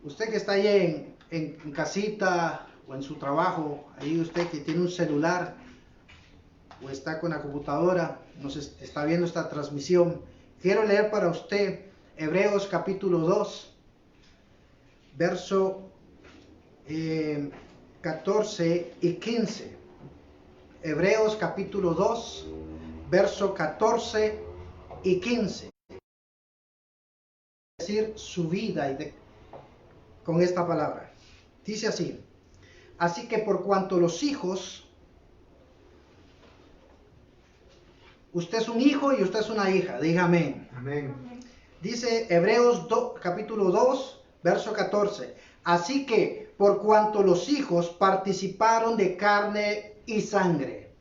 Usted que está ahí en casita o en su trabajo, ahí usted que tiene un celular o está con la computadora, nos está viendo esta transmisión, quiero leer para usted Hebreos capítulo 2, verso 14 y 15. Hebreos capítulo 2, verso 14 y 15. Decir su vida con esta palabra. Dice así: así que por cuanto los hijos, usted es un hijo y usted es una hija, diga amén. Amén. Dice Hebreos capítulo 2, verso 14. Así que por cuanto los hijos participaron de carne y sangre.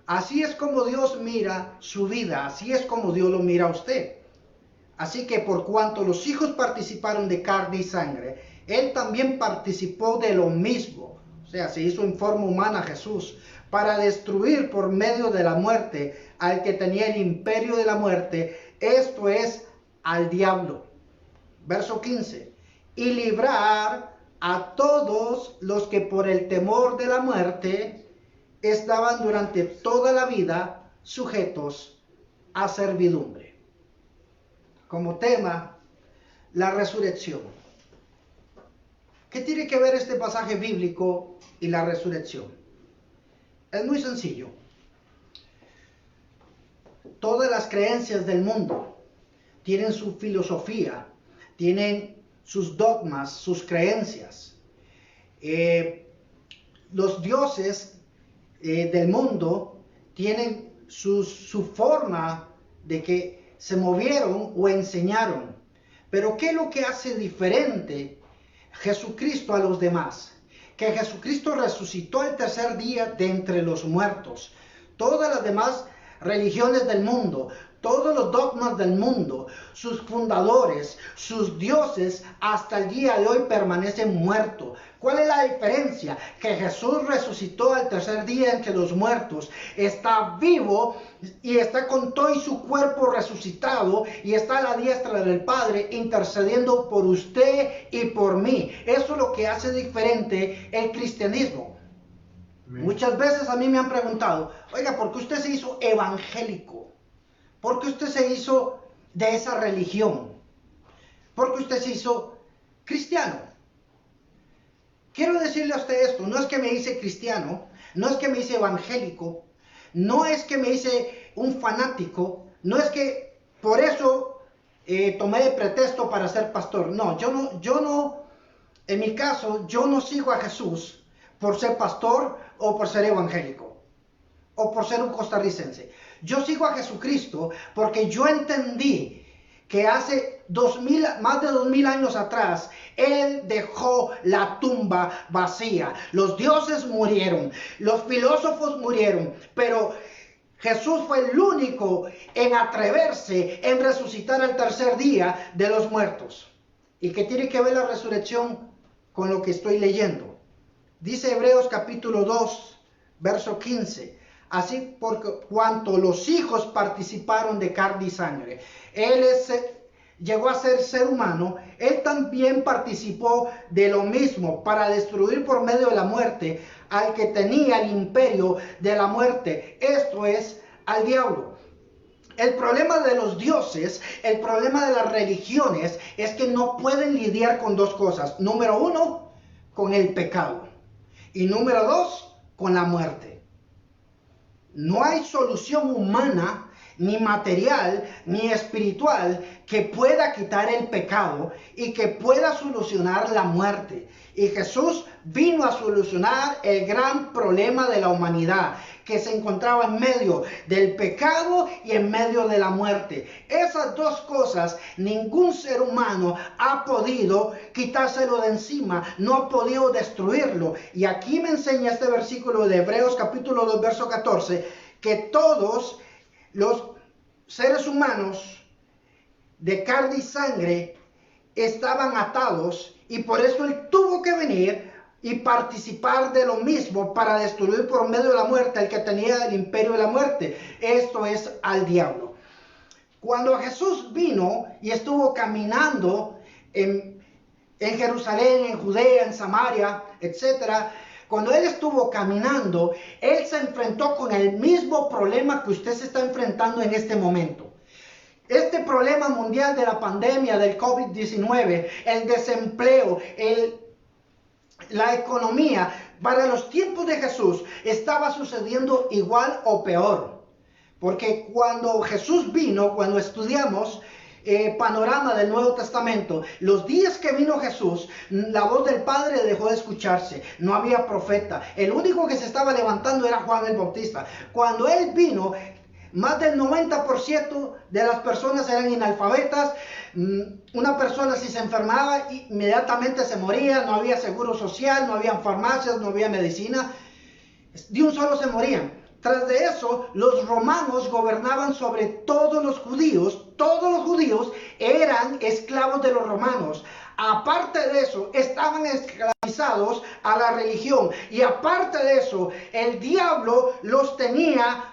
Así es como Dios mira su vida, así es como Dios lo mira a usted. Así que por cuanto los hijos participaron de carne y sangre, Él también participó de lo mismo. O sea, se hizo en forma humana Jesús, para destruir por medio de la muerte al que tenía el imperio de la muerte, esto es, al diablo. Verso 15. Y librar a todos los que por el temor de la muerte estaban durante toda la vida sujetos a servidumbre. Como tema, la resurrección. ¿Qué tiene que ver este pasaje bíblico y la resurrección? Es muy sencillo. Todas las creencias del mundo tienen su filosofía, tienen sus dogmas, sus creencias. Los dioses del mundo tienen su forma de que se movieron o enseñaron. Pero ¿qué es lo que hace diferente Jesucristo a los demás? Que Jesucristo resucitó el tercer día de entre los muertos. Todas las demás religiones del mundo, todos los dogmas del mundo, sus fundadores, sus dioses, hasta el día de hoy permanecen muertos. ¿Cuál es la diferencia? Que Jesús resucitó al tercer día entre los muertos, está vivo y está con todo y su cuerpo resucitado y está a la diestra del Padre intercediendo por usted y por mí. Eso es lo que hace diferente el cristianismo. Amén. Muchas veces a mí me han preguntado, oiga, ¿por qué usted se hizo evangélico? ¿Por qué usted se hizo de esa religión? ¿Por qué usted se hizo cristiano? Quiero decirle a usted esto, no es que me hice cristiano, no es que me hice evangélico, no es que me hice un fanático, no es que por eso tomé de pretexto para ser pastor. No, yo no, en mi caso, yo no sigo a Jesús por ser pastor o por ser evangélico o por ser un costarricense. Yo sigo a Jesucristo porque yo entendí que hace más de 2000 años atrás, Él dejó la tumba vacía. Los dioses murieron, los filósofos murieron, pero Jesús fue el único en atreverse en resucitar al tercer día de los muertos. ¿Y qué tiene que ver la resurrección con lo que estoy leyendo? Dice Hebreos capítulo 2, verso 15. Así por cuanto los hijos participaron de carne y sangre. Él llegó a ser humano, Él también participó de lo mismo para destruir por medio de la muerte al que tenía el imperio de la muerte, esto es, al diablo. El problema de los dioses, el problema de las religiones es que no pueden lidiar con dos cosas. Número uno, con el pecado. Y número dos, con la muerte. No hay solución humana, ni material, ni espiritual que pueda quitar el pecado y que pueda solucionar la muerte. Y Jesús vino a solucionar el gran problema de la humanidad, que se encontraba en medio del pecado y en medio de la muerte. Esas dos cosas ningún ser humano ha podido quitárselo de encima, no ha podido destruirlo. Y aquí me enseña este versículo de Hebreos capítulo 2, verso 14, que todos los seres humanos de carne y sangre estaban atados y por eso Él tuvo que venir y participar de lo mismo para destruir por medio de la muerte al que tenía el imperio de la muerte, esto es, al diablo. Cuando Jesús vino y estuvo caminando en Jerusalén, en Judea, en Samaria, etcétera, cuando él estuvo caminando, él se enfrentó con el mismo problema que usted se está enfrentando en este momento. Este problema mundial de la pandemia del COVID-19, el desempleo, la economía, para los tiempos de Jesús estaba sucediendo igual o peor. Porque cuando Jesús vino, cuando estudiamos panorama del Nuevo Testamento, los días que vino Jesús, la voz del Padre dejó de escucharse, no había profeta, el único que se estaba levantando era Juan el Bautista. Cuando él vino, más del 90% de las personas eran analfabetas. Una persona si se enfermaba inmediatamente se moría, no había seguro social, no había farmacias, no había medicina, de un solo se morían. Tras de eso, los romanos gobernaban sobre todos los judíos eran esclavos de los romanos. Aparte de eso, estaban esclavizados a la religión, y aparte de eso, el diablo los tenía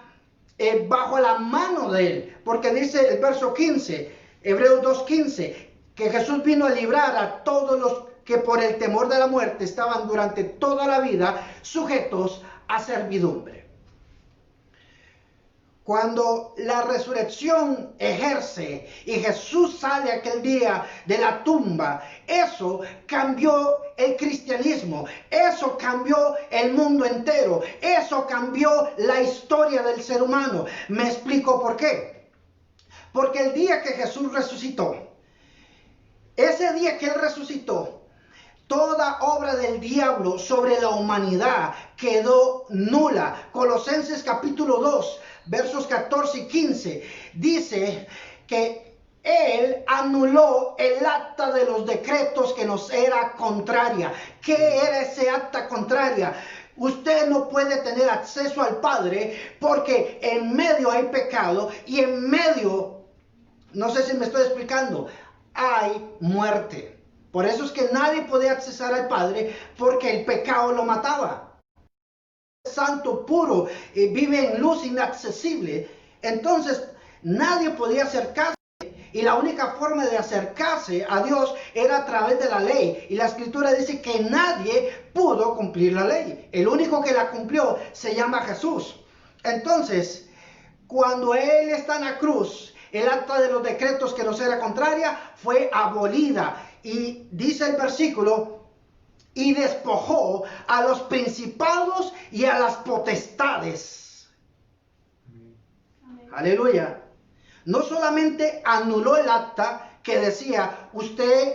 bajo la mano de él, porque dice el verso 15, Hebreos 2:15, que Jesús vino a librar a todos los que por el temor de la muerte estaban durante toda la vida sujetos a servidumbre. Cuando la resurrección ejerce y Jesús sale aquel día de la tumba, eso cambió el cristianismo, eso cambió el mundo entero, eso cambió la historia del ser humano. Me explico por qué. Porque el día que Jesús resucitó, ese día que Él resucitó, toda obra del diablo sobre la humanidad quedó nula. Colosenses capítulo 2, versos 14 y 15, dice que Él anuló el acta de los decretos que nos era contraria. ¿Qué era ese acta contraria? Usted no puede tener acceso al Padre porque en medio hay pecado y en medio, no sé si me estoy explicando, hay muerte. Por eso es que nadie podía accesar al Padre, porque el pecado lo mataba. Santo, puro, vive en luz inaccesible. Entonces nadie podía acercarse, y la única forma de acercarse a Dios era a través de la ley. Y la Escritura dice que nadie pudo cumplir la ley. El único que la cumplió se llama Jesús. Entonces, cuando Él está en la cruz, el acta de los decretos que nos era contraria fue abolida. Y dice el versículo, y despojó a los principados y a las potestades. Amén. Aleluya. No solamente anuló el acta que decía, usted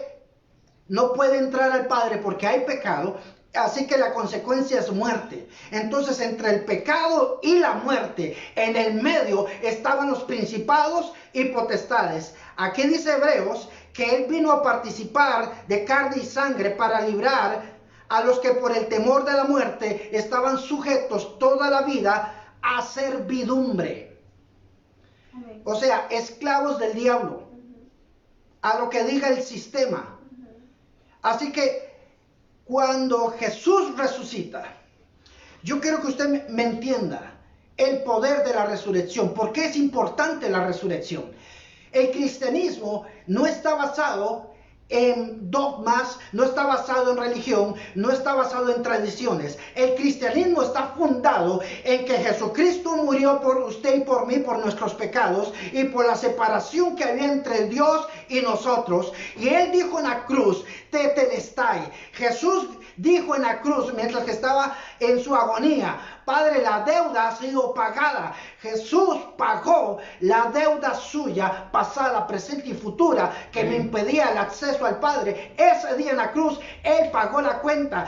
no puede entrar al Padre porque hay pecado, así que la consecuencia es muerte. Entonces, entre el pecado y la muerte, en el medio estaban los principados y potestades. Aquí dice Hebreos que Él vino a participar de carne y sangre para librar a los que por el temor de la muerte estaban sujetos toda la vida a servidumbre. Amén. O sea, esclavos del diablo, a lo que diga el sistema. Así que cuando Jesús resucita, yo quiero que usted me entienda el poder de la resurrección. ¿Por qué es importante la resurrección? El cristianismo no está basado en dogmas, no está basado en religión, no está basado en tradiciones. El cristianismo está fundado en que Jesucristo murió por usted y por mí, por nuestros pecados y por la separación que había entre Dios y nosotros. Y Él dijo en la cruz, tetelestai. Jesús dijo en la cruz, mientras que estaba en su agonía, Padre, la deuda ha sido pagada. Jesús pagó la deuda suya, pasada, presente y futura, que me impedía el acceso al Padre. Ese día en la cruz, Él pagó la cuenta.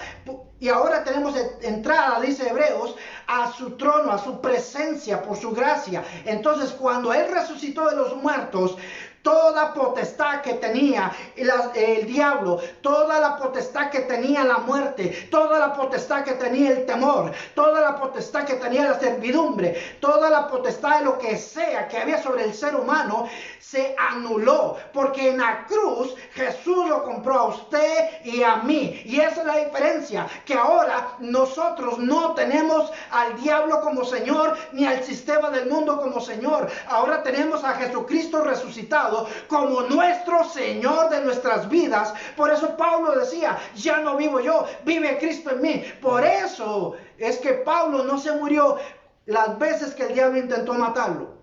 Y ahora tenemos entrada, dice Hebreos, a su trono, a su presencia, por su gracia. Entonces, cuando Él resucitó de los muertos, toda potestad que tenía el diablo, toda la potestad que tenía la muerte, toda la potestad que tenía el temor, toda la potestad que tenía la servidumbre, toda la potestad de lo que sea que había sobre el ser humano, se anuló. Porque en la cruz Jesús lo compró a usted y a mí. Y esa es la diferencia, que ahora nosotros no tenemos al diablo como Señor, ni al sistema del mundo como Señor. Ahora tenemos a Jesucristo resucitado, resucitado como nuestro Señor de nuestras vidas. Por eso Pablo decía, ya no vivo yo, vive Cristo en mí. Por eso es que Pablo no se murió las veces que el diablo intentó matarlo.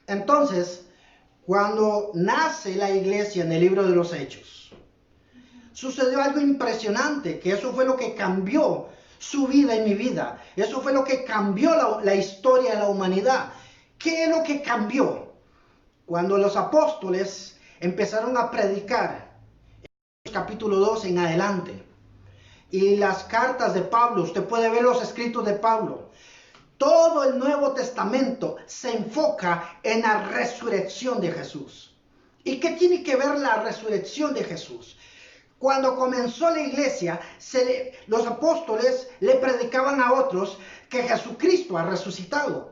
Entonces, cuando nace la iglesia en el libro de los Hechos, sucedió algo impresionante, que eso fue lo que cambió su vida y mi vida. Eso fue lo que cambió la historia de la humanidad. ¿Qué es lo que cambió? Cuando los apóstoles empezaron a predicar, en capítulo 2 en adelante, y las cartas de Pablo, usted puede ver los escritos de Pablo, todo el Nuevo Testamento se enfoca en la resurrección de Jesús. ¿Y qué tiene que ver la resurrección de Jesús? Cuando comenzó la iglesia, los apóstoles le predicaban a otros que Jesucristo ha resucitado.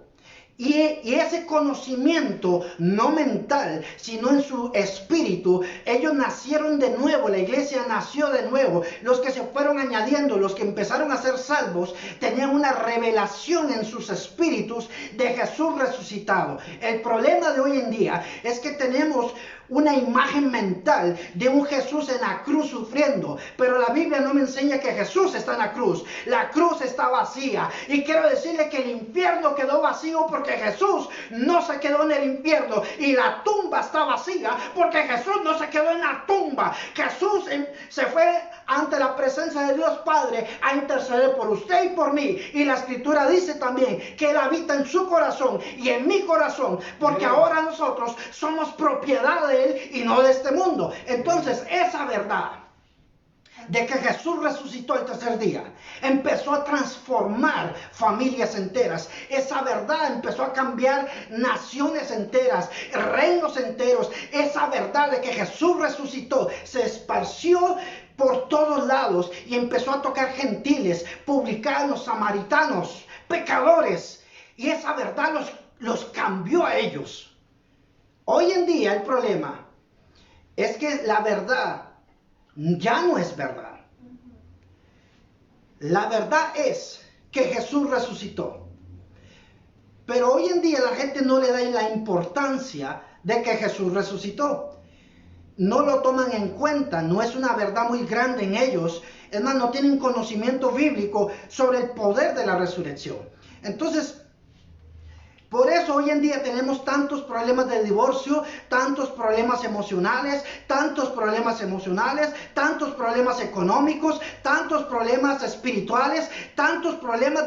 Y ese conocimiento, no mental, sino en su espíritu, ellos nacieron de nuevo, la iglesia nació de nuevo. Los que se fueron añadiendo, los que empezaron a ser salvos, tenían una revelación en sus espíritus de Jesús resucitado. El problema de hoy en día es que tenemos una imagen mental de un Jesús en la cruz sufriendo, pero la Biblia no me enseña que Jesús está en la cruz. La cruz está vacía, y quiero decirle que el infierno quedó vacío porque Jesús no se quedó en el infierno, y la tumba está vacía porque Jesús no se quedó en la tumba. Jesús se fue ante la presencia de Dios Padre a interceder por usted y por mí, y la escritura dice también que Él habita en su corazón y en mi corazón, porque ahora nosotros somos propiedad de Él y no de este mundo. Entonces esa verdad de que Jesús resucitó el tercer día empezó a transformar familias enteras. Esa verdad empezó a cambiar naciones enteras, reinos enteros. Esa verdad de que Jesús resucitó se esparció por todos lados y empezó a tocar gentiles, publicanos, samaritanos, pecadores, y esa verdad los cambió a ellos. Hoy en día el problema es que la verdad ya no es verdad. La verdad es que Jesús resucitó. Pero hoy en día la gente no le da la importancia de que Jesús resucitó. No lo toman en cuenta, no es una verdad muy grande en ellos. Es más, no tienen conocimiento bíblico sobre el poder de la resurrección. Entonces, por eso hoy en día tenemos tantos problemas de divorcio, tantos problemas emocionales, tantos problemas económicos, tantos problemas espirituales, tantos problemas,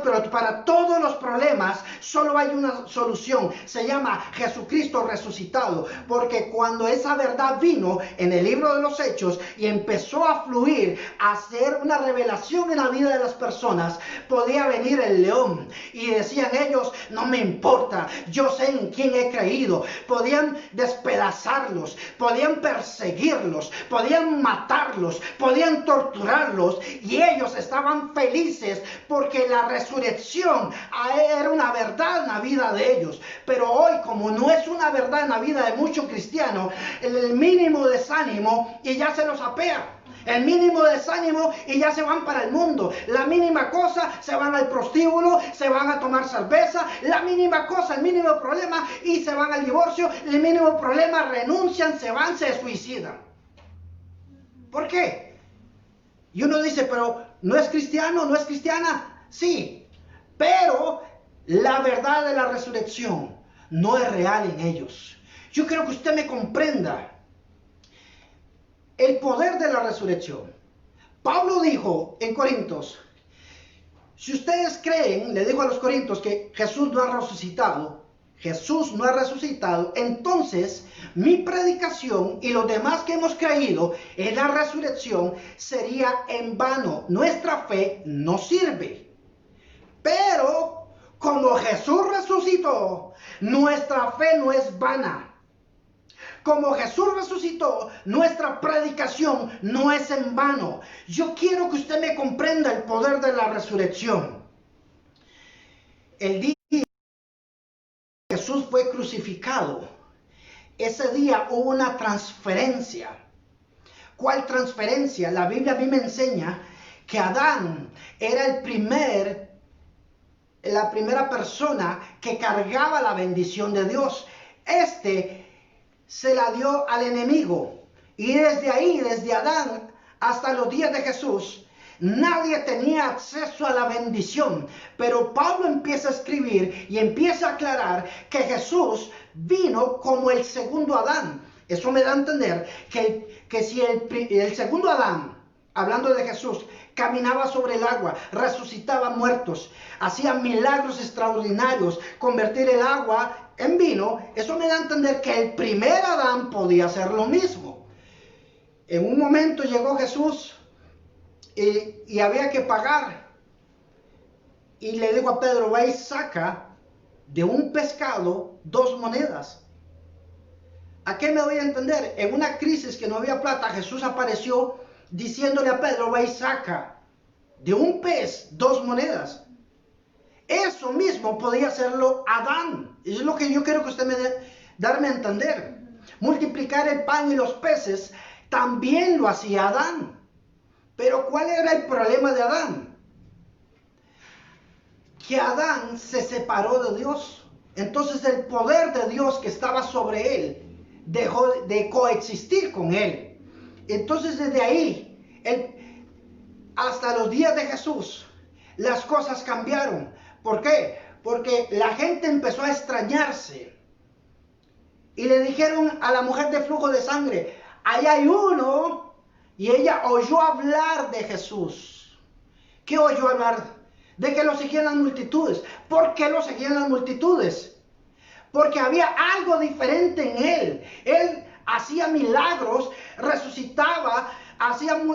pero para todos los problemas solo hay una solución. Se llama Jesucristo resucitado, porque cuando esa verdad vino en el libro de los Hechos y empezó a fluir, a hacer una revelación en la vida de las personas, podía venir el león y decían ellos, no me importa, yo sé en quién he creído. Podían despedazarlos, podían perseguirlos, podían matarlos, podían torturarlos, y ellos estaban felices porque la resurrección era una verdad en la vida de ellos. Pero hoy, como no es una verdad en la vida de muchos cristianos, el mínimo desánimo y ya se los apea. El mínimo desánimo y ya se van para el mundo. La mínima cosa, se van al prostíbulo, se van a tomar cerveza. La mínima cosa, el mínimo problema, y se van al divorcio. El mínimo problema, renuncian, se van, se suicidan. ¿Por qué? Y uno dice, pero ¿no es cristiano, no es cristiana? Sí, pero la verdad de la resurrección no es real en ellos. Yo quiero que usted me comprenda el poder de la resurrección. Pablo dijo en Corintios, si ustedes creen, le dijo a los corintios, que Jesús no ha resucitado, entonces mi predicación y los demás que hemos creído en la resurrección sería en vano. Nuestra fe no sirve. Pero como Jesús resucitó, nuestra fe no es vana. Como Jesús resucitó, nuestra predicación no es en vano. Yo quiero que usted me comprenda el poder de la resurrección. El día que Jesús fue crucificado, ese día hubo una transferencia. ¿Cuál transferencia? La Biblia a mí me enseña que Adán era la primera persona que cargaba la bendición de Dios. se la dio al enemigo. Y desde ahí, desde Adán hasta los días de Jesús, nadie tenía acceso a la bendición. Pero Pablo empieza a escribir y empieza a aclarar que Jesús vino como el segundo Adán. Eso me da a entender que si el segundo Adán, hablando de Jesús, caminaba sobre el agua, resucitaba muertos, hacía milagros extraordinarios, convertir el agua en vino, eso me da a entender que el primer Adán podía hacer lo mismo. En un momento llegó Jesús y había que pagar. Y le dijo a Pedro, va y saca de un pescado 2 monedas. ¿A qué me voy a entender? En una crisis que no había plata, Jesús apareció diciéndole a Pedro, va y saca de un pez 2 monedas. Eso mismo podía hacerlo Adán. Eso es lo que yo quiero que usted darme a entender. Multiplicar el pan y los peces también lo hacía Adán. Pero ¿cuál era el problema de Adán? Que Adán se separó de Dios. Entonces el poder de Dios que estaba sobre él dejó de coexistir con él. Entonces desde ahí hasta los días de Jesús las cosas cambiaron. ¿Por qué? Porque la gente empezó a extrañarse y le dijeron a la mujer de flujo de sangre, ahí hay uno. Y ella oyó hablar de Jesús. ¿Qué oyó hablar? De que lo seguían las multitudes. ¿Por qué lo seguían las multitudes? Porque había algo diferente en él. Él hacía milagros, resucitaba,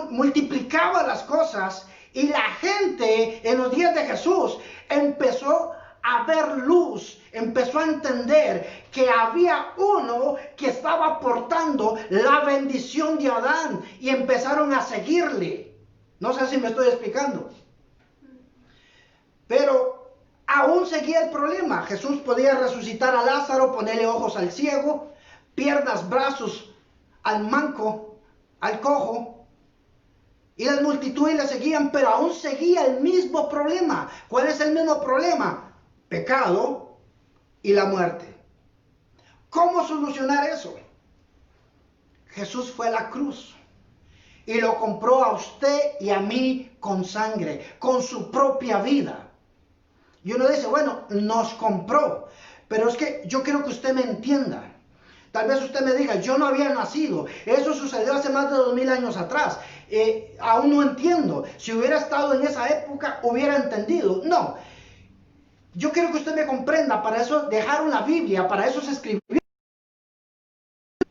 multiplicaba las cosas. Y la gente en los días de Jesús empezó a ver luz, empezó a entender que había uno que estaba aportando la bendición de Adán y empezaron a seguirle. No sé si me estoy explicando. Pero aún seguía el problema. Jesús podía resucitar a Lázaro, ponerle ojos al ciego, piernas, brazos al manco, al cojo. Y las multitudes le seguían, pero aún seguía el mismo problema. ¿Cuál es el mismo problema? Pecado y la muerte. ¿Cómo solucionar eso? Jesús fue a la cruz y lo compró a usted y a mí con sangre, con su propia vida. Y uno dice, bueno, nos compró, pero es que yo quiero que usted me entienda. Tal vez usted me diga, yo no había nacido, eso sucedió hace más de 2000 años atrás, aún no entiendo. Si hubiera estado en esa época, hubiera entendido. No. Yo quiero que usted me comprenda, para eso dejaron la Biblia, para eso se escribió.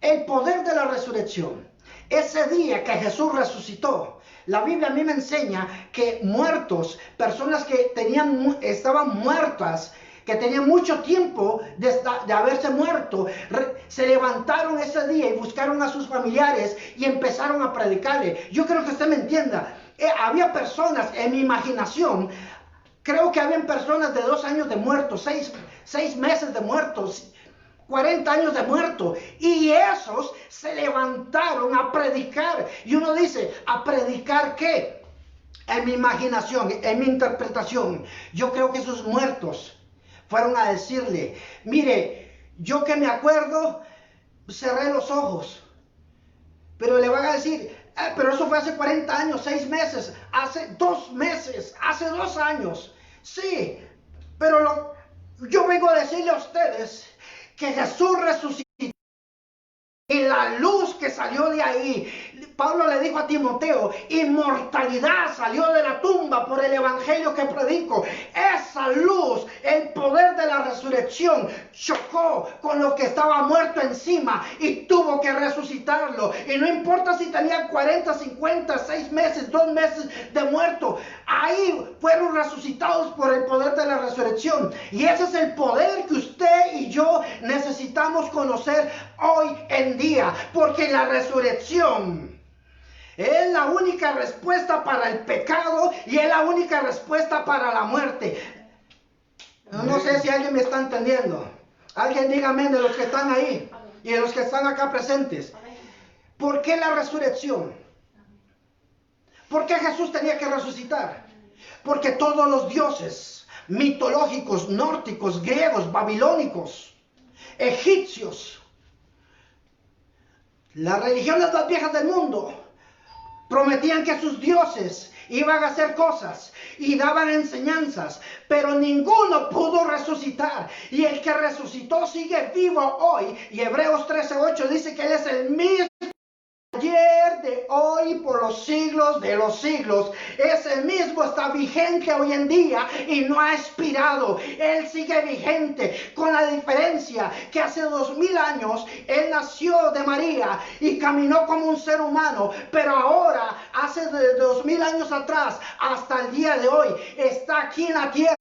El poder de la resurrección. Ese día que Jesús resucitó, la Biblia a mí me enseña que muertos, personas que estaban muertas, que tenían mucho tiempo de haberse muerto, se levantaron ese día y buscaron a sus familiares y empezaron a predicarle. Yo quiero que usted me entienda. Había personas en mi imaginación. Creo que habían personas de 2 años de muertos, 6 meses de muertos, 40 años de muertos. Y esos se levantaron a predicar. Y uno dice, ¿a predicar qué? En mi imaginación, en mi interpretación, yo creo que esos muertos fueron a decirle, mire, yo que me acuerdo, cerré los ojos. Pero le van a decir, pero eso fue hace 40 años, 6 meses, hace 2 meses, hace 2 años. Sí, pero yo vengo a decirle a ustedes que Jesús resucitó y la luz que salió de ahí, Pablo le dijo a Timoteo, inmortalidad salió de la tumba por el evangelio que predico. Esa luz, el poder de la resurrección, chocó con lo que estaba muerto encima y tuvo que resucitarlo. Y no importa si tenía 40, 50, 6 meses, 2 meses de muerto, ahí fueron resucitados por el poder de la resurrección. Y ese es el poder que usted y yo necesitamos conocer hoy en día, porque la resurrección es la única respuesta para el pecado y es la única respuesta para la muerte. No sé si alguien me está entendiendo. Alguien dígame de los que están ahí y de los que están acá presentes. ¿Por qué la resurrección? ¿Por qué Jesús tenía que resucitar? Porque todos los dioses mitológicos, nórdicos, griegos, babilónicos, egipcios, Las religiones más viejas del mundo prometían que sus dioses iban a hacer cosas y daban enseñanzas, pero ninguno pudo resucitar. Y el que resucitó sigue vivo hoy. Y Hebreos 13:8 dice que Él es el mismo ayer, de hoy, por los siglos de los siglos. Es el mismo, está vigente hoy en día y no ha expirado. Él sigue vigente, con la diferencia que hace 2000 años Él nació de María y caminó como un ser humano, pero ahora, hace de 2000 años atrás hasta el día de hoy, está aquí en la tierra,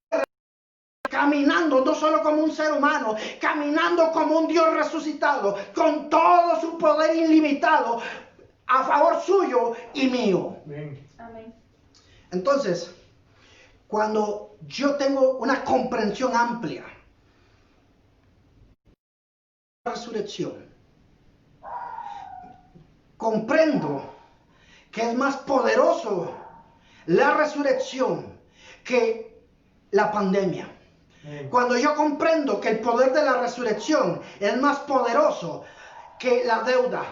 caminando no solo como un ser humano, caminando como un Dios resucitado, con todo su poder ilimitado a favor suyo y mío. Amén. Entonces, cuando yo tengo una comprensión amplia de la resurrección, comprendo que es más poderoso la resurrección que la pandemia. Cuando yo comprendo que el poder de la resurrección es más poderoso que la deuda,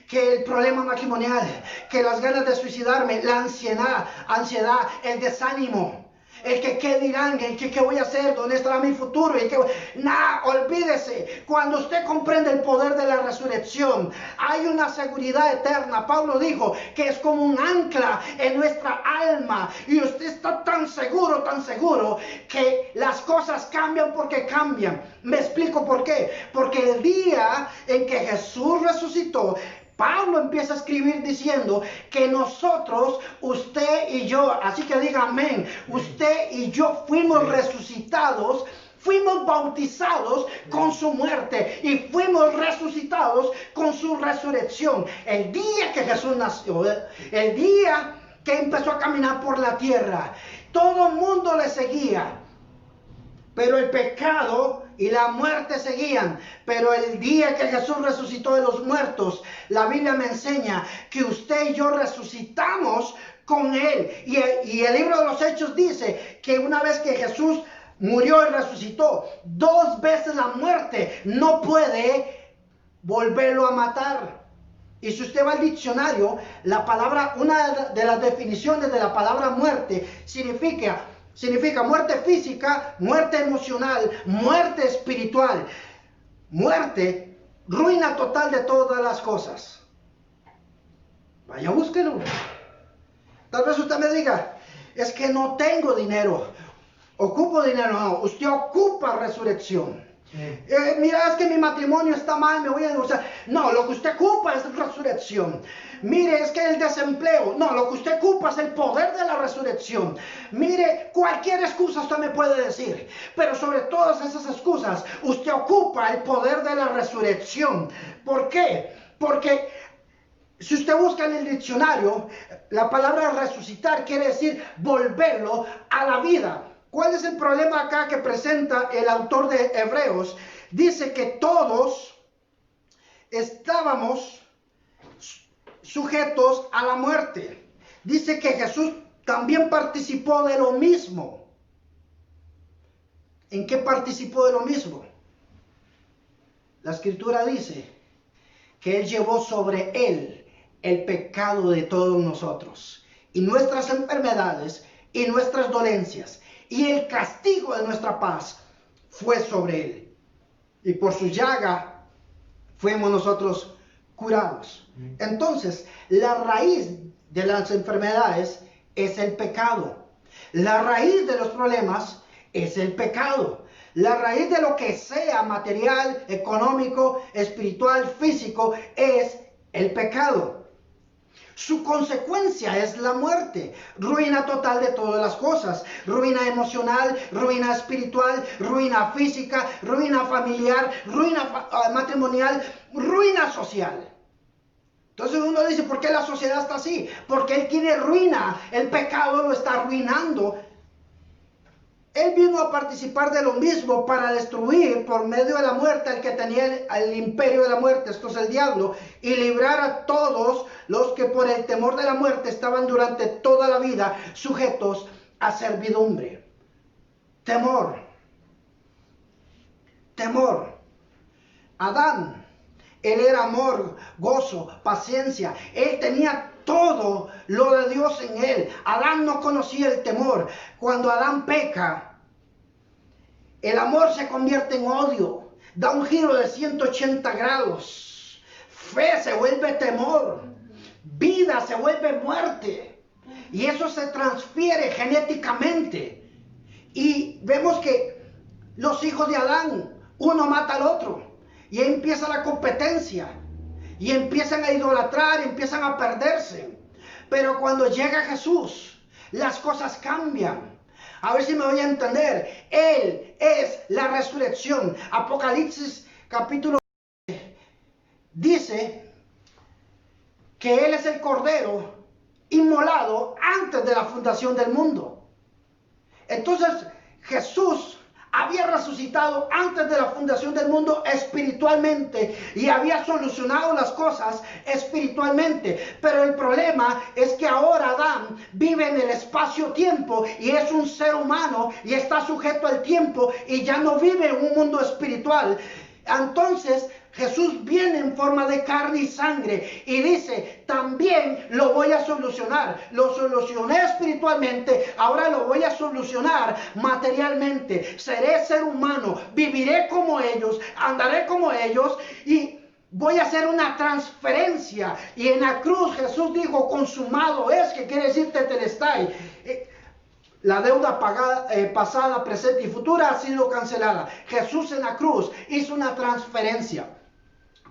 que el problema matrimonial, que las ganas de suicidarme, la ansiedad, el desánimo, el que qué dirán, el que qué voy a hacer, dónde estará mi futuro, olvídese. Cuando usted comprende el poder de la resurrección, hay una seguridad eterna. Pablo dijo que es como un ancla en nuestra alma, y usted está tan seguro que las cosas cambian porque cambian. Me explico por qué. Porque el día en que Jesús resucitó, Pablo empieza a escribir diciendo que nosotros, usted y yo, así que diga amén, usted y yo fuimos resucitados, fuimos bautizados con su muerte y fuimos resucitados con su resurrección. El día que Jesús nació, el día que empezó a caminar por la tierra, todo el mundo le seguía, pero el pecado y la muerte seguían. Pero el día que Jesús resucitó de los muertos, la Biblia me enseña que usted y yo resucitamos con Él. Y el libro de los Hechos dice que una vez que Jesús murió y resucitó, 2 veces la muerte no puede volverlo a matar. Y si usted va al diccionario, una de las definiciones de la palabra muerte significa muerte física, muerte emocional, muerte espiritual, muerte, ruina total de todas las cosas. Vaya, búsquelo. Tal vez usted me diga, es que no tengo dinero, ocupo dinero. No, usted ocupa resurrección. Mira, es que mi matrimonio está mal, me voy a divorciar. No, lo que usted ocupa es resurrección. Mire, es que el desempleo. No, lo que usted ocupa es el poder de la resurrección. Mire, cualquier excusa usted me puede decir, pero sobre todas esas excusas, usted ocupa el poder de la resurrección. ¿Por qué? Porque si usted busca en el diccionario, la palabra resucitar quiere decir volverlo a la vida. ¿Cuál es el problema acá que presenta el autor de Hebreos? Dice que todos estábamos sujetos a la muerte. Dice que Jesús también participó de lo mismo. ¿En qué participó de lo mismo? La Escritura dice que Él llevó sobre Él el pecado de todos nosotros, y nuestras enfermedades y nuestras dolencias, y el castigo de nuestra paz fue sobre Él, y por su llaga fuimos nosotros curados. Entonces, la raíz de las enfermedades es el pecado. La raíz de los problemas es el pecado. La raíz de lo que sea material, económico, espiritual, físico, es el pecado. Su consecuencia es la muerte, ruina total de todas las cosas, ruina emocional, ruina espiritual, ruina física, ruina familiar, ruina matrimonial, ruina social. Entonces uno dice, ¿por qué la sociedad está así? Porque Él tiene ruina, el pecado lo está arruinando. Él vino a participar de lo mismo para destruir por medio de la muerte al que tenía el imperio de la muerte, esto es el diablo, y librar a todos los que por el temor de la muerte estaban durante toda la vida sujetos a servidumbre. Temor. Adán Él era amor, gozo, paciencia. Él tenía todo lo de Dios en él. Adán no conocía el temor. Cuando Adán peca, el amor se convierte en odio. Da un giro de 180 grados. Fe se vuelve temor. Vida se vuelve muerte. Y eso se transfiere genéticamente. Y vemos que los hijos de Adán, uno mata al otro. Y ahí empieza la competencia. Y empiezan a idolatrar, empiezan a perderse. Pero cuando llega Jesús, las cosas cambian. A ver si me voy a entender. Él es la resurrección. Apocalipsis capítulo dice que Él es el Cordero inmolado antes de la fundación del mundo. Entonces Jesús había resucitado antes de la fundación del mundo espiritualmente y había solucionado las cosas espiritualmente. Pero el problema es que ahora Adán vive en el espacio-tiempo y es un ser humano y está sujeto al tiempo y ya no vive en un mundo espiritual. Entonces Jesús viene en forma de carne y sangre y dice, también lo voy a solucionar. Lo solucioné espiritualmente, ahora lo voy a solucionar materialmente. Seré ser humano, viviré como ellos, andaré como ellos y voy a hacer una transferencia. Y en la cruz Jesús dijo, consumado es, que quiere decir tetelestai. La deuda pagada, pasada, presente y futura ha sido cancelada. Jesús en la cruz hizo una transferencia.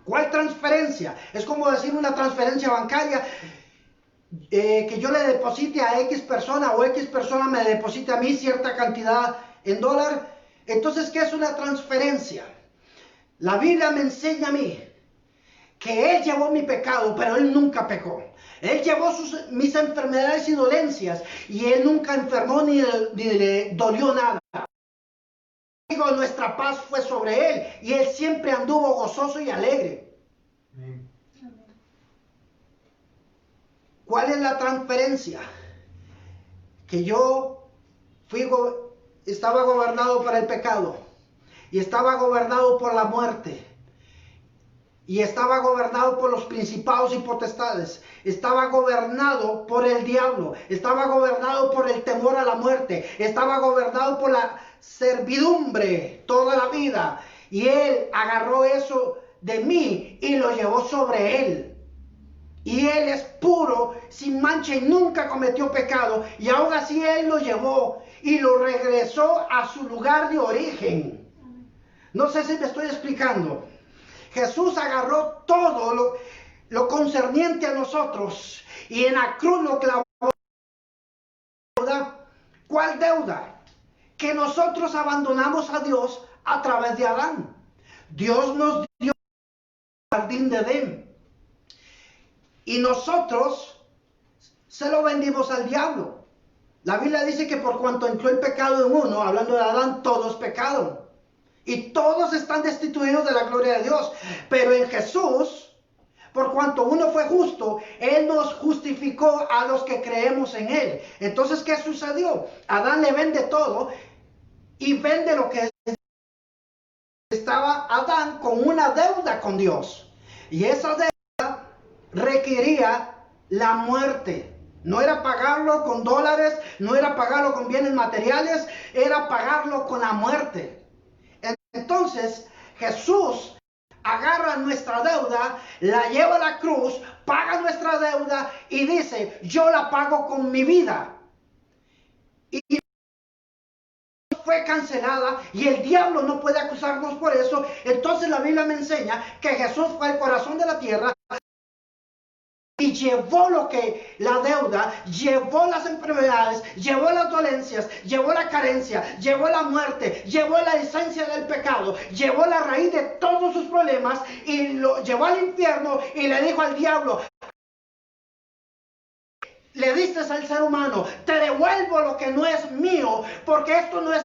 ¿Cuál transferencia? Es como decir una transferencia bancaria, que yo le deposite a X persona o X persona me deposite a mí cierta cantidad en dólar. Entonces, ¿qué es una transferencia? La Biblia me enseña a mí que Él llevó mi pecado, pero Él nunca pecó. Él llevó mis enfermedades y dolencias y Él nunca enfermó ni le dolió nada. Nuestra paz fue sobre Él y Él siempre anduvo gozoso y alegre. Amén. ¿Cuál es la transferencia? Que yo estaba gobernado por el pecado y estaba gobernado por la muerte. Y estaba gobernado por los principados y potestades. Estaba gobernado por el diablo. Estaba gobernado por el temor a la muerte. Estaba gobernado por la servidumbre toda la vida. Y Él agarró eso de mí y lo llevó sobre Él. Y Él es puro, sin mancha y nunca cometió pecado. Y aún así Él lo llevó y lo regresó a su lugar de origen. No sé si me estoy explicando. Jesús agarró todo lo concerniente a nosotros y en la cruz lo clavó. ¿Cuál deuda? Que nosotros abandonamos a Dios a través de Adán. Dios nos dio el jardín de Edén y nosotros se lo vendimos al diablo. La Biblia dice que por cuanto entró el pecado en uno, hablando de Adán, todos pecaron. Y todos están destituidos de la gloria de Dios. Pero en Jesús, por cuanto uno fue justo, Él nos justificó a los que creemos en Él. Entonces, ¿qué sucedió? Adán le vende todo y vende lo que estaba Adán con una deuda con Dios. Y esa deuda requería la muerte. No era pagarlo con dólares, no era pagarlo con bienes materiales, era pagarlo con la muerte. Entonces Jesús agarra nuestra deuda, la lleva a la cruz, paga nuestra deuda y dice, yo la pago con mi vida. Y fue cancelada y el diablo no puede acusarnos por eso. Entonces la Biblia me enseña que Jesús fue el corazón de la tierra y llevó la deuda, llevó las enfermedades, llevó las dolencias, llevó la carencia, llevó la muerte, llevó la esencia del pecado, llevó la raíz de todos sus problemas y lo llevó al infierno y le dijo al diablo, le diste al ser humano, te devuelvo lo que no es mío, porque esto no es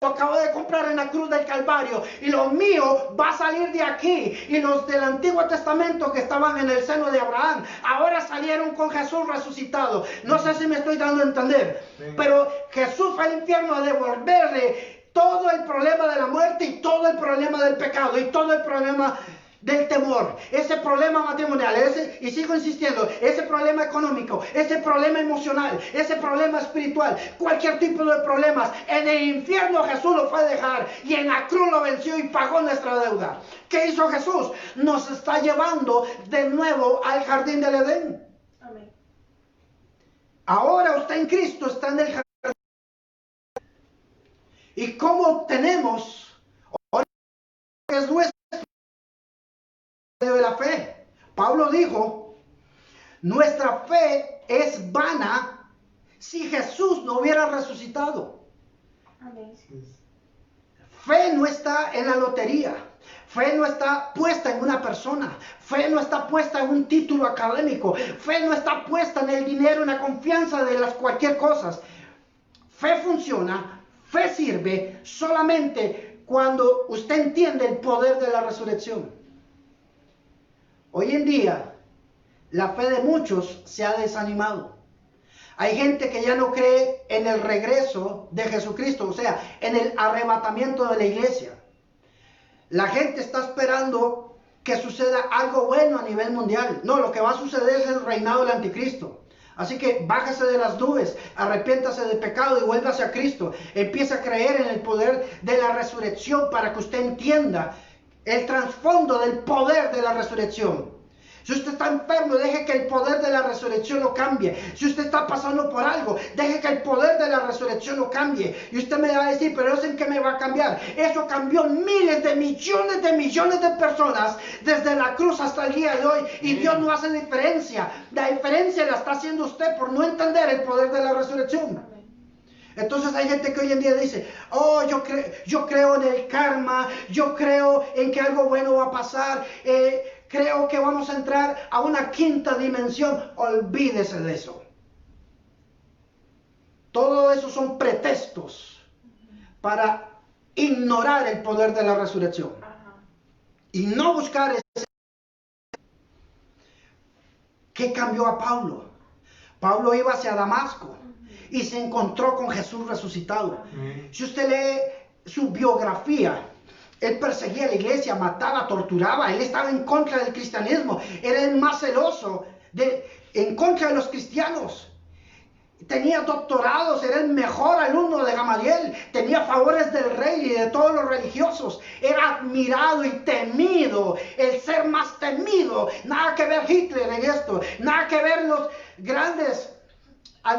lo acabo de comprar en la cruz del Calvario y lo mío va a salir de aquí. Y los del Antiguo Testamento que estaban en el seno de Abraham ahora salieron con Jesús resucitado. No sé si me estoy dando a entender, pero Jesús fue al infierno a devolverle todo el problema de la muerte y todo el problema del pecado y todo el problema del temor, ese problema matrimonial, y sigo insistiendo, ese problema económico, ese problema emocional, ese problema espiritual, cualquier tipo de problemas, en el infierno Jesús lo fue a dejar y en la cruz lo venció y pagó nuestra deuda. ¿Qué hizo Jesús? Nos está llevando de nuevo al jardín del Edén. Amén. Ahora usted en Cristo está en el jardín. ¿Y cómo tenemos? Es nuestro de la fe. Pablo dijo, nuestra fe es vana si Jesús no hubiera resucitado. Amén. Fe no está en la lotería. Fe no está puesta en una persona. Fe no está puesta en un título académico. Fe no está puesta en el dinero, en la confianza de las cualquier cosa. Fe funciona, fe sirve solamente cuando usted entiende el poder de la resurrección. Hoy en día, la fe de muchos se ha desanimado. Hay gente que ya no cree en el regreso de Jesucristo, o sea, en el arrebatamiento de la iglesia. La gente está esperando que suceda algo bueno a nivel mundial. No, lo que va a suceder es el reinado del anticristo. Así que bájese de las nubes, arrepiéntase de pecado y vuélvase a Cristo. Empieza a creer en el poder de la resurrección para que usted entienda el trasfondo del poder de la resurrección. Si usted está enfermo, deje que el poder de la resurrección lo cambie. Si usted está pasando por algo, deje que el poder de la resurrección lo cambie. Y usted me va a decir, pero ¿eso en qué me va a cambiar? Eso cambió miles de millones de personas desde la cruz hasta el día de hoy. Y Dios no hace diferencia. La diferencia la está haciendo usted por no entender el poder de la resurrección. Entonces hay gente que hoy en día dice, oh, yo creo en el karma, yo creo en que algo bueno va a pasar, creo que vamos a entrar a una quinta dimensión. Olvídese de eso. Todo eso son pretextos para ignorar el poder de la resurrección. Y no buscar ese. ¿Qué cambió a Pablo? Pablo iba hacia Damasco y se encontró con Jesús resucitado. Si usted lee su biografía, él perseguía a la iglesia, mataba, torturaba, él estaba en contra del cristianismo, era el más celoso en contra de los cristianos. Tenía doctorados, era el mejor alumno de Gamaliel, tenía favores del rey y de todos los religiosos, era admirado y temido, el ser más temido. Nada que ver Hitler en esto, nada que ver los grandes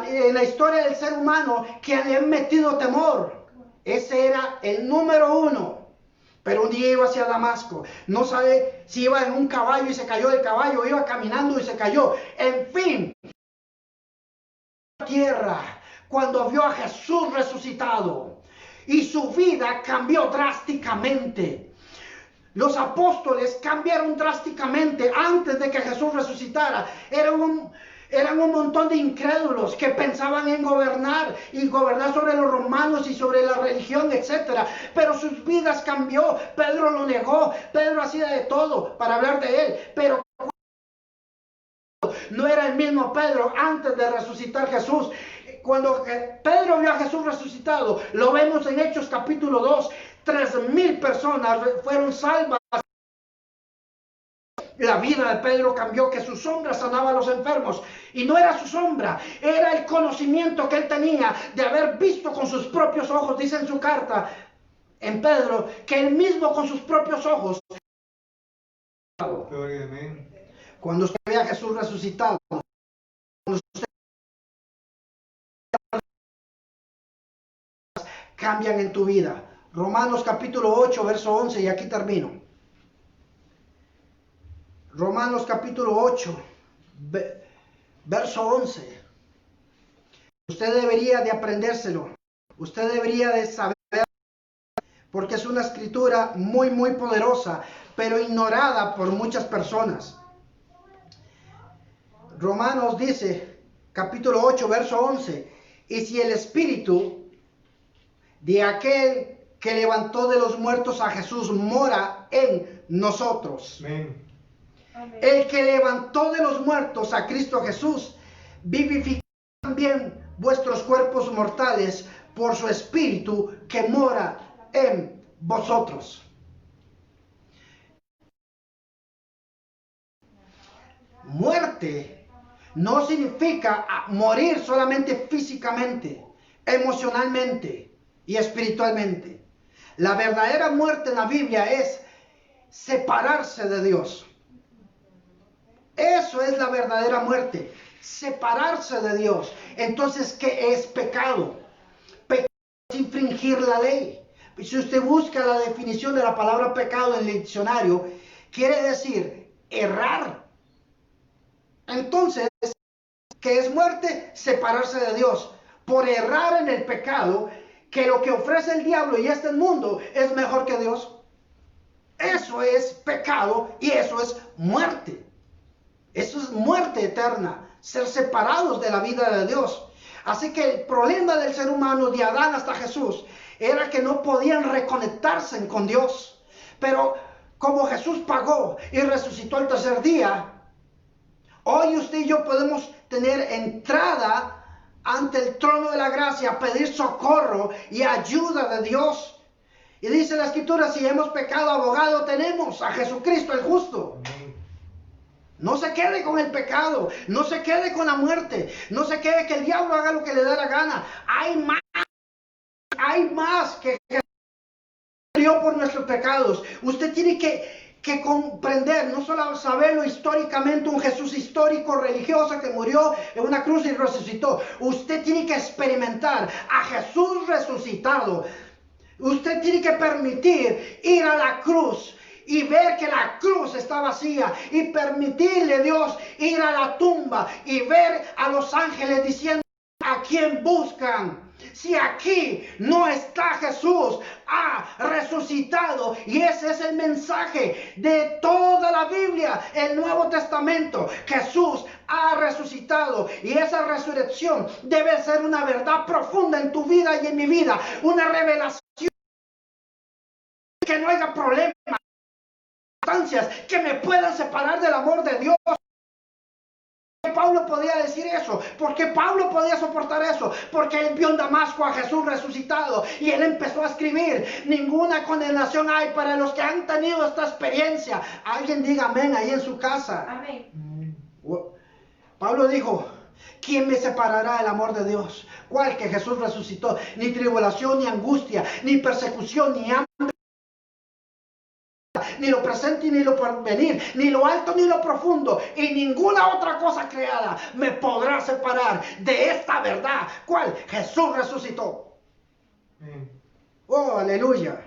en la historia del ser humano que le han metido temor. Ese era el número uno. Pero un día iba hacia Damasco, no sabe si iba en un caballo y se cayó del caballo, iba caminando y se cayó. En fin, tierra, cuando vio a Jesús resucitado y su vida cambió drásticamente. Los apóstoles cambiaron drásticamente antes de que Jesús resucitara. Eran un montón de incrédulos que pensaban en gobernar y gobernar sobre los romanos y sobre la religión, etc. Pero sus vidas cambió. Pedro lo negó. Pedro hacía de todo para hablar de él. Pero no era el mismo Pedro antes de resucitar Jesús. Cuando Pedro vio a Jesús resucitado, lo vemos en Hechos capítulo 2, 3,000 personas fueron salvas. La vida de Pedro cambió, que su sombra sanaba a los enfermos. Y no era su sombra, era el conocimiento que él tenía de haber visto con sus propios ojos. Dice en su carta, en Pedro, que él mismo con sus propios ojos. Cuando usted ve a Jesús resucitado, cuando usted cambian en tu vida. Romanos capítulo 8, verso 11, y aquí termino. Romanos capítulo 8, verso 11. Usted debería de aprendérselo. Usted debería de saber, porque es una escritura muy, muy poderosa, pero ignorada por muchas personas. Romanos dice, capítulo 8, verso 11, y si el Espíritu de aquel que levantó de los muertos a Jesús mora en nosotros. Amén. El que levantó de los muertos a Cristo Jesús, vivificó también vuestros cuerpos mortales por su Espíritu que mora en vosotros. muerte no significa morir solamente físicamente, emocionalmente y espiritualmente. La verdadera muerte en la Biblia es separarse de Dios. Eso es la verdadera muerte, separarse de Dios. Entonces, ¿qué es pecado? Pecado es infringir la ley. Si usted busca la definición de la palabra pecado en el diccionario, quiere decir errar. Entonces, ¿qué es muerte? Separarse de Dios. Por errar en el pecado, que lo que ofrece el diablo y este mundo es mejor que Dios. Eso es pecado y eso es muerte. Eso es muerte eterna, ser separados de la vida de Dios. Así que el problema del ser humano de Adán hasta Jesús era que no podían reconectarse con Dios. Pero como Jesús pagó y resucitó el tercer día, hoy usted y yo podemos tener entrada ante el trono de la gracia, pedir socorro y ayuda de Dios. Y dice la Escritura, si hemos pecado, abogado tenemos a Jesucristo el justo. No se quede con el pecado, no se quede con la muerte, no se quede que el diablo haga lo que le dé la gana. Hay más que Jesús murió por nuestros pecados. Usted tiene que comprender, no solo saberlo históricamente, un Jesús histórico religioso que murió en una cruz y resucitó. Usted tiene que experimentar a Jesús resucitado. Usted tiene que permitir ir a la cruz y ver que la cruz está vacía y permitirle a Dios ir a la tumba y ver a los ángeles diciendo: ¿a quién buscan? Si aquí no está Jesús, ha resucitado. Y ese es el mensaje de toda la Biblia, el Nuevo Testamento. Jesús ha resucitado y esa resurrección debe ser una verdad profunda en tu vida y en mi vida, una revelación, que no haya problemas, que me puedan separar del amor de Dios. Pablo podía decir eso, porque Pablo podía soportar eso, porque él vio en Damasco a Jesús resucitado y él empezó a escribir: ninguna condenación hay para los que han tenido esta experiencia. Alguien diga amén ahí en su casa. Amén. Pablo dijo: ¿quién me separará del amor de Dios? ¿Cuál? Que Jesús resucitó. Ni tribulación, ni angustia, ni persecución, ni hambre, ni lo presente ni lo porvenir, ni lo alto ni lo profundo, y ninguna otra cosa creada me podrá separar de esta verdad. ¿Cuál? Jesús resucitó. Oh, aleluya.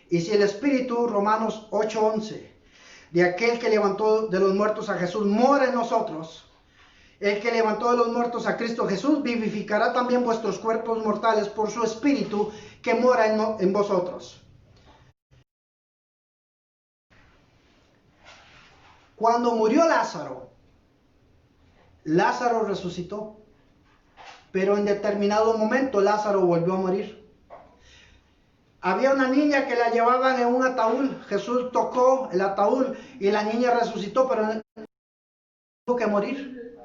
Y si el Espíritu, Romanos 8:11, de aquel que levantó de los muertos a Jesús mora en nosotros, el que levantó de los muertos a Cristo Jesús vivificará también vuestros cuerpos mortales por su Espíritu que mora en vosotros. Cuando murió Lázaro, Lázaro resucitó, pero en determinado momento Lázaro volvió a morir. Había una niña que la llevaban en un ataúd. Jesús tocó el ataúd y la niña resucitó, pero tuvo que morir.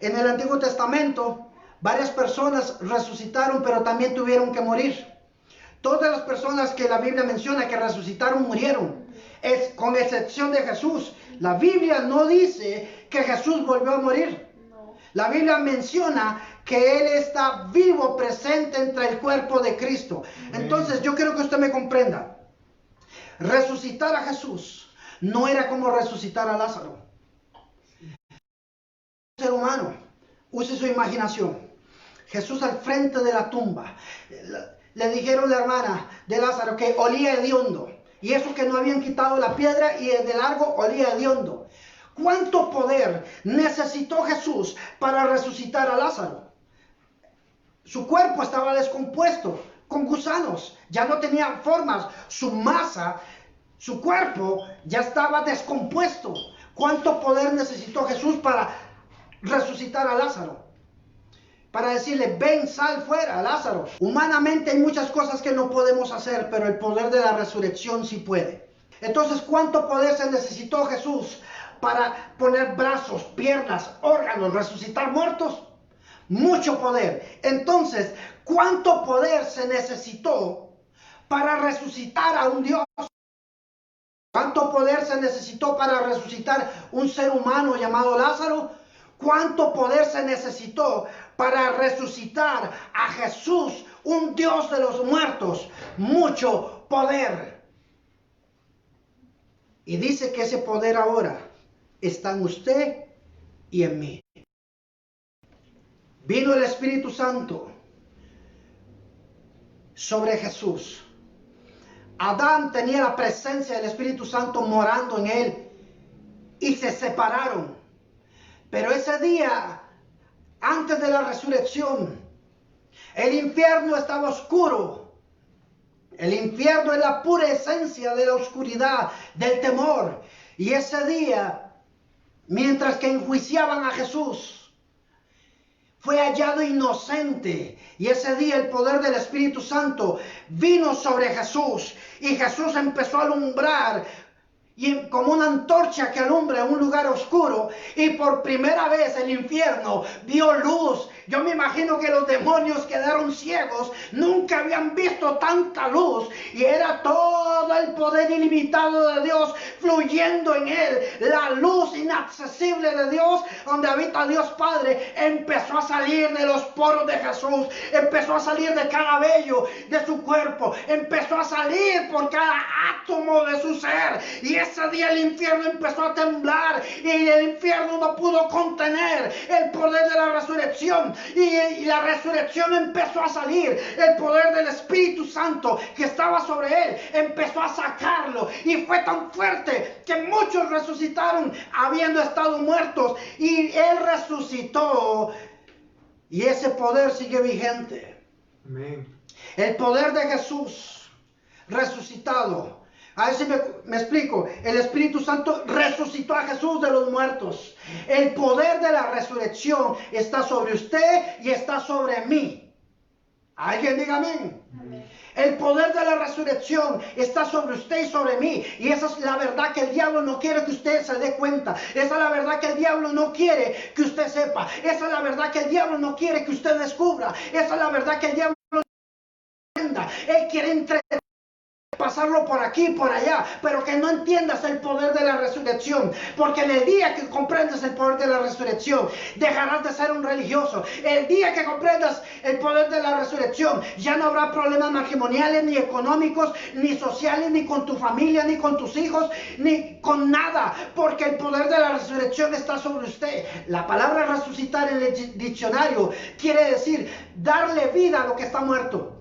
En el Antiguo Testamento, varias personas resucitaron, pero también tuvieron que morir. Todas las personas que la Biblia menciona que resucitaron murieron, con excepción de Jesús. La Biblia no dice que Jesús volvió a morir. La Biblia menciona que Él está vivo, presente entre el cuerpo de Cristo. Entonces yo quiero que usted me comprenda. Resucitar a Jesús no era como resucitar a Lázaro. Ser humano, use su imaginación. Jesús al frente de la tumba. Le dijeron la hermana de Lázaro que olía hediondo. Y eso que no habían quitado la piedra y de largo olía hediondo. ¿Cuánto poder necesitó Jesús para resucitar a Lázaro? Su cuerpo estaba descompuesto, con gusanos, ya no tenía formas, su masa, su cuerpo ya estaba descompuesto. ¿Cuánto poder necesitó Jesús para resucitar a Lázaro? Para decirle: ven, sal fuera, Lázaro. Humanamente hay muchas cosas que no podemos hacer, pero el poder de la resurrección sí puede. Entonces, ¿cuánto poder se necesitó Jesús para poner brazos, piernas, órganos, resucitar muertos? Mucho poder. Entonces, ¿cuánto poder se necesitó para resucitar a un Dios ¿Cuánto poder se necesitó para resucitar un ser humano llamado Lázaro? ¿Cuánto poder se necesitó para resucitar a Jesús, un Dios de los muertos? Mucho poder. Y dice que ese poder ahora está en usted y en mí. Vino el Espíritu Santo sobre Jesús. Adán tenía la presencia del Espíritu Santo morando en él y se separaron. Pero ese día, antes de la resurrección, el infierno estaba oscuro. El infierno es la pura esencia de la oscuridad, del temor. Y ese día, mientras que enjuiciaban a Jesús, fue hallado inocente. Y ese día el poder del Espíritu Santo vino sobre Jesús. Y Jesús empezó a alumbrar y como una antorcha que alumbra en un lugar oscuro. Y por primera vez el infierno dio luz. Yo me imagino que los demonios quedaron ciegos. Nunca habían visto tanta luz. Y era todo el poder ilimitado de Dios fluyendo en él. La luz inaccesible de Dios, donde habita Dios Padre, empezó a salir de los poros de Jesús. Empezó a salir de cada vello de su cuerpo. Empezó a salir por cada átomo de su ser. Y ese día el infierno empezó a temblar. Y el infierno no pudo contener el poder de la resurrección. Y la resurrección empezó a salir. El poder del Espíritu Santo que estaba sobre él empezó a sacarlo. Y fue tan fuerte que muchos resucitaron habiendo estado muertos. Y él resucitó. Y ese poder sigue vigente. Amén. El poder de Jesús resucitado. A ver si me explico. El Espíritu Santo resucitó a Jesús de los muertos. El poder de la resurrección está sobre usted y está sobre mí. ¿Alguien diga amén? Amén. El poder de la resurrección está sobre usted y sobre mí. Y esa es la verdad que el diablo no quiere que usted se dé cuenta. Esa es la verdad que el diablo no quiere que usted sepa. Esa es la verdad que el diablo no quiere que usted descubra. Esa es la verdad que el diablo no entienda. Él quiere pasarlo por aquí y por allá, pero que no entiendas el poder de la resurrección, porque en el día que comprendas el poder de la resurrección, dejarás de ser un religioso. El día que comprendas el poder de la resurrección, ya no habrá problemas matrimoniales, ni económicos, ni sociales, ni con tu familia, ni con tus hijos, ni con nada, porque el poder de la resurrección está sobre usted. La palabra resucitar en el diccionario quiere decir darle vida a lo que está muerto.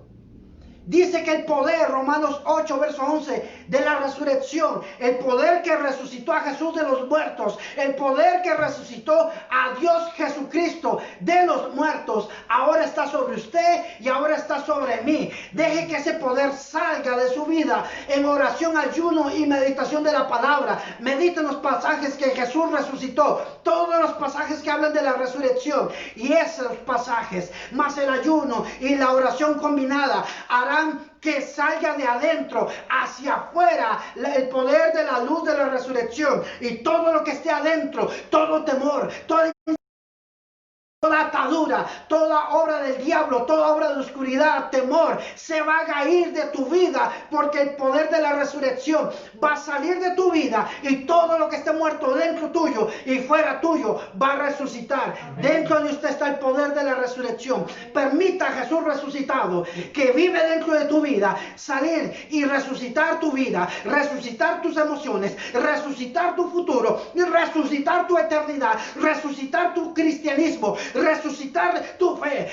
Dice que el poder, Romanos 8, verso 11, de la resurrección, el poder que resucitó a Jesús de los muertos, el poder que resucitó a Dios Jesucristo de los muertos, ahora está sobre usted y ahora está sobre mí. Deje que ese poder salga de su vida en oración, ayuno y meditación de la palabra. Medite en los pasajes que Jesús resucitó, todos los pasajes que hablan de la resurrección, y esos pasajes, más el ayuno y la oración combinada, harán que salga de adentro hacia afuera el poder de la luz de la resurrección, y todo lo que esté adentro, todo temor, toda atadura, toda obra del diablo, toda obra de oscuridad, temor, se va a ir de tu vida, porque el poder de la resurrección va a salir de tu vida, y todo lo que esté muerto dentro tuyo y fuera tuyo va a resucitar. Amén. Dentro de usted está el poder de la resurrección. Permita a Jesús resucitado, que vive dentro de tu vida, salir y resucitar tu vida, resucitar tus emociones, resucitar tu futuro, resucitar tu eternidad, resucitar tu cristianismo, resucitar tu fe,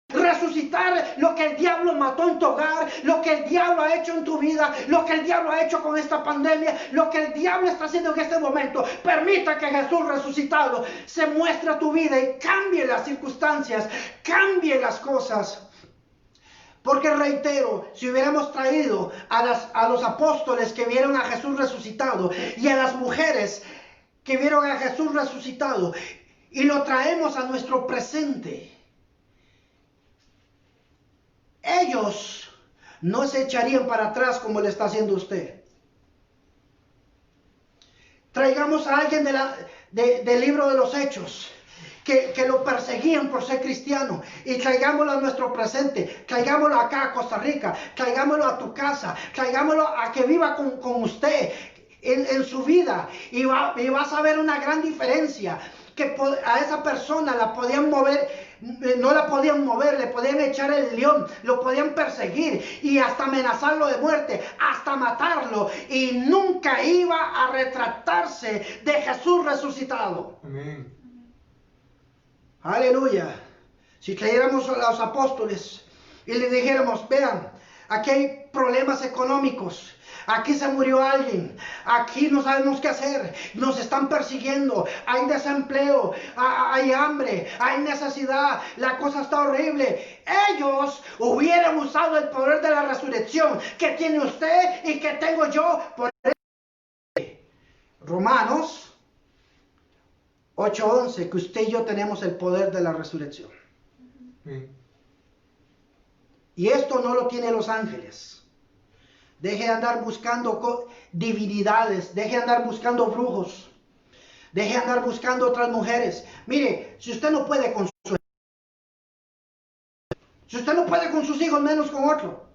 resucitar lo que el diablo mató en tu hogar, lo que el diablo ha hecho en tu vida, lo que el diablo ha hecho con esta pandemia, lo que el diablo está haciendo en este momento. Permita que Jesús resucitado se muestre a tu vida y cambie las circunstancias, cambie las cosas. Porque reitero, si hubiéramos traído a los apóstoles que vieron a Jesús resucitado y a las mujeres que vieron a Jesús resucitado, y lo traemos a nuestro presente, ellos no se echarían para atrás como le está haciendo usted. Traigamos a alguien del libro de los Hechos, que lo perseguían por ser cristiano, y traigámoslo a nuestro presente, traigámoslo acá a Costa Rica, traigámoslo a tu casa, traigámoslo a que viva con usted en su vida, y vas a ver una gran diferencia, que a esa persona la podían mover. No la podían mover, le podían echar el león, lo podían perseguir y hasta amenazarlo de muerte, hasta matarlo, y nunca iba a retractarse de Jesús resucitado. Amén. Aleluya. Si creyéramos a los apóstoles y le dijéramos, vean, aquí hay problemas económicos, aquí se murió alguien, aquí no sabemos qué hacer, nos están persiguiendo, hay desempleo, hay hambre, hay necesidad, la cosa está horrible. Ellos hubieran usado el poder de la resurrección que tiene usted y que tengo yo. Por Romanos 8:11, que usted y yo tenemos el poder de la resurrección. Y esto no lo tienen los ángeles. Deje de andar buscando divinidades, deje de andar buscando brujos, deje de andar buscando otras mujeres. Mire, si usted no puede con sus hijos, menos con otro.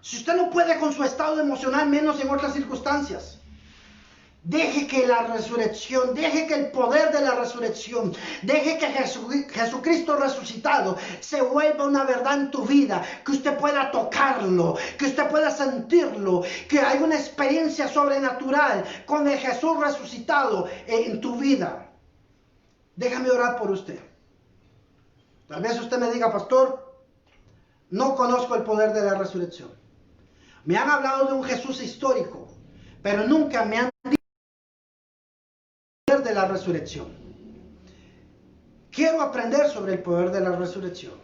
Si usted no puede con su estado emocional, menos en otras circunstancias. Deje que la resurrección, deje que el poder de la resurrección, deje que Jesucristo resucitado se vuelva una verdad en tu vida, que usted pueda tocarlo, que usted pueda sentirlo, que hay una experiencia sobrenatural con el Jesús resucitado en tu vida. Déjame orar por usted. Tal vez usted me diga, pastor, no conozco el poder de la resurrección. Me han hablado de un Jesús histórico, pero nunca me han de la resurrección. Quiero aprender sobre el poder de la resurrección.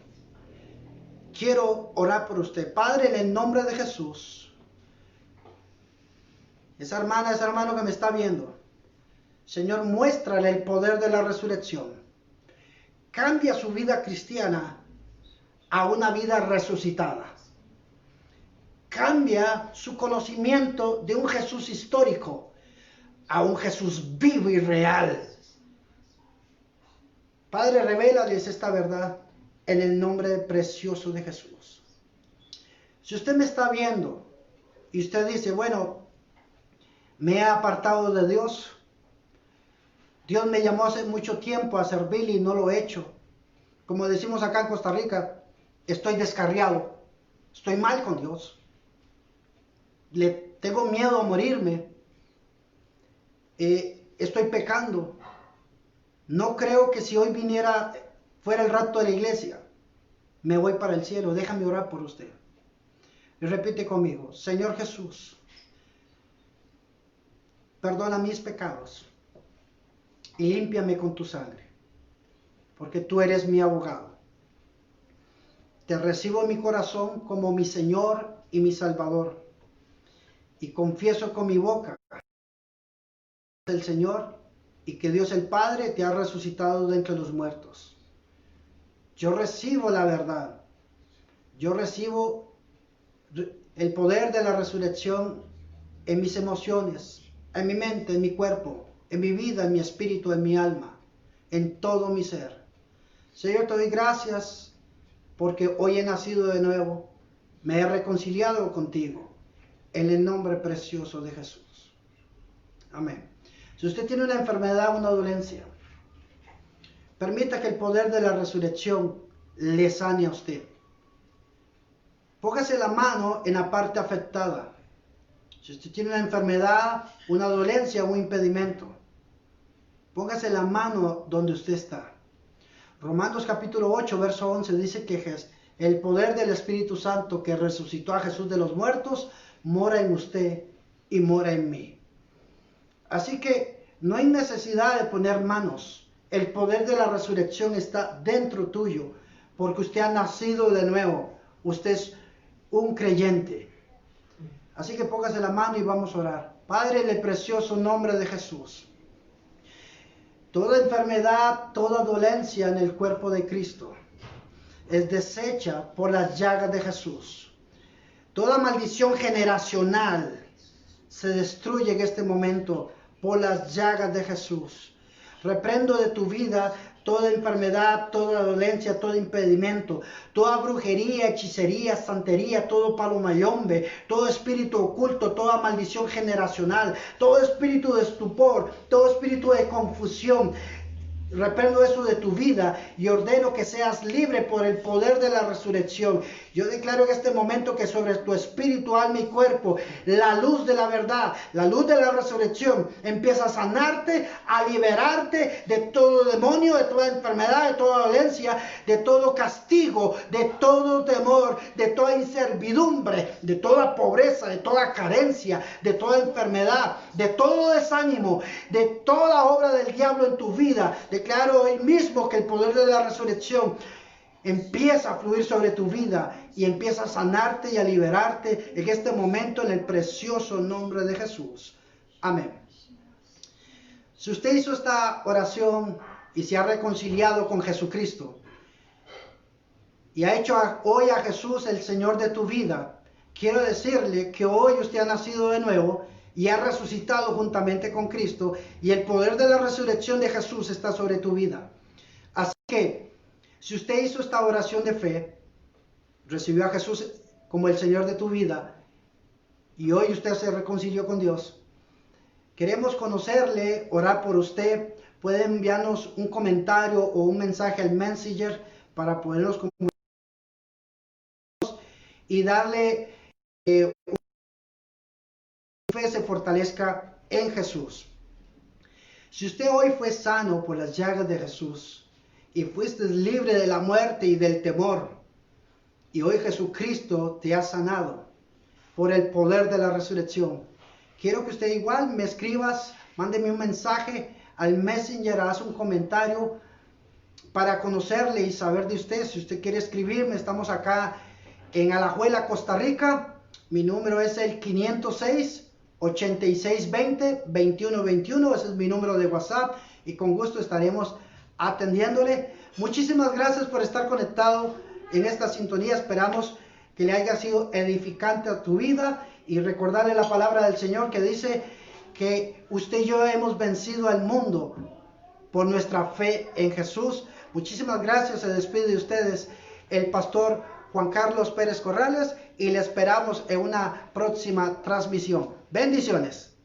Quiero orar por usted. Padre, en el nombre de Jesús, esa hermana, ese hermano que me está viendo, Señor, muéstrale el poder de la resurrección. Cambia su vida cristiana a una vida resucitada. Cambia su conocimiento de un Jesús histórico a un Jesús vivo y real. Padre, revélales esta verdad en el nombre precioso de Jesús. Si usted me está viendo y usted dice, bueno, me he apartado de Dios, Dios me llamó hace mucho tiempo a servirle y no lo he hecho. Como decimos acá en Costa Rica, estoy descarriado, estoy mal con Dios, le tengo miedo a morirme. Estoy pecando. No creo que si hoy fuera el rapto de la iglesia, me voy para el cielo. Déjame orar por usted. Y repite conmigo, Señor Jesús, perdona mis pecados y límpiame con tu sangre, porque tú eres mi abogado. Te recibo en mi corazón como mi Señor y mi Salvador, y confieso con mi boca el Señor y que Dios el Padre te ha resucitado de entre los muertos. Yo recibo la verdad. Yo recibo el poder de la resurrección en mis emociones, en mi mente, en mi cuerpo, en mi vida, en mi espíritu, en mi alma, en todo mi ser. Señor, te doy gracias porque hoy he nacido de nuevo. Me he reconciliado contigo en el nombre precioso de Jesús. Amén. Si usted tiene una enfermedad o una dolencia, permita que el poder de la resurrección le sane a usted. Póngase la mano en la parte afectada. Si usted tiene una enfermedad, una dolencia o un impedimento, póngase la mano donde usted está. Romanos capítulo 8, verso 11 dice que el poder del Espíritu Santo que resucitó a Jesús de los muertos mora en usted y mora en mí. Así que no hay necesidad de poner manos. El poder de la resurrección está dentro tuyo, porque usted ha nacido de nuevo. Usted es un creyente. Así que póngase la mano y vamos a orar. Padre, en el precioso nombre de Jesús, toda enfermedad, toda dolencia en el cuerpo de Cristo es deshecha por las llagas de Jesús. Toda maldición generacional se destruye en este momento por las llagas de Jesús. Reprendo de tu vida toda enfermedad, toda dolencia, todo impedimento, toda brujería, hechicería, santería, todo palomayombe, todo espíritu oculto, toda maldición generacional, todo espíritu de estupor, todo espíritu de confusión. Reprendo eso de tu vida y ordeno que seas libre por el poder de la resurrección. Yo declaro en este momento que sobre tu espíritu, alma y cuerpo, la luz de la verdad, la luz de la resurrección empieza a sanarte, a liberarte de todo demonio, de toda enfermedad, de toda dolencia, de todo castigo, de todo temor, de toda inservidumbre, de toda pobreza, de toda carencia, de toda enfermedad, de todo desánimo, de toda obra del diablo en tu vida. Declaro hoy mismo que el poder de la resurrección empieza a fluir sobre tu vida y empieza a sanarte y a liberarte en este momento en el precioso nombre de Jesús. Amén. Si usted hizo esta oración y se ha reconciliado con Jesucristo y ha hecho hoy a Jesús el Señor de tu vida, quiero decirle que hoy usted ha nacido de nuevo y ha resucitado juntamente con Cristo, y el poder de la resurrección de Jesús está sobre tu vida. Así que, si usted hizo esta oración de fe, recibió a Jesús como el Señor de tu vida, y hoy usted se reconcilió con Dios, queremos conocerle, orar por usted. Puede enviarnos un comentario o un mensaje al Messenger para podernos comunicar y darle fe se fortalezca en Jesús. Si usted hoy fue sano por las llagas de Jesús y fuiste libre de la muerte y del temor, y hoy Jesucristo te ha sanado por el poder de la resurrección, quiero que usted igual me escribas, mándeme un mensaje al Messenger, haz un comentario para conocerle y saber de usted. Si usted quiere escribirme, estamos acá en Alajuela, Costa Rica. Mi número es el 506-8620-2121. Ese es mi número de WhatsApp y con gusto estaremos atendiéndole. Muchísimas gracias por estar conectado en esta sintonía. Esperamos que le haya sido edificante a tu vida, y recordarle la palabra del Señor que dice que usted y yo hemos vencido al mundo por nuestra fe en Jesús. Muchísimas gracias. Se despide de ustedes el pastor Juan Carlos Pérez Corrales y le esperamos en una próxima transmisión. Bendiciones.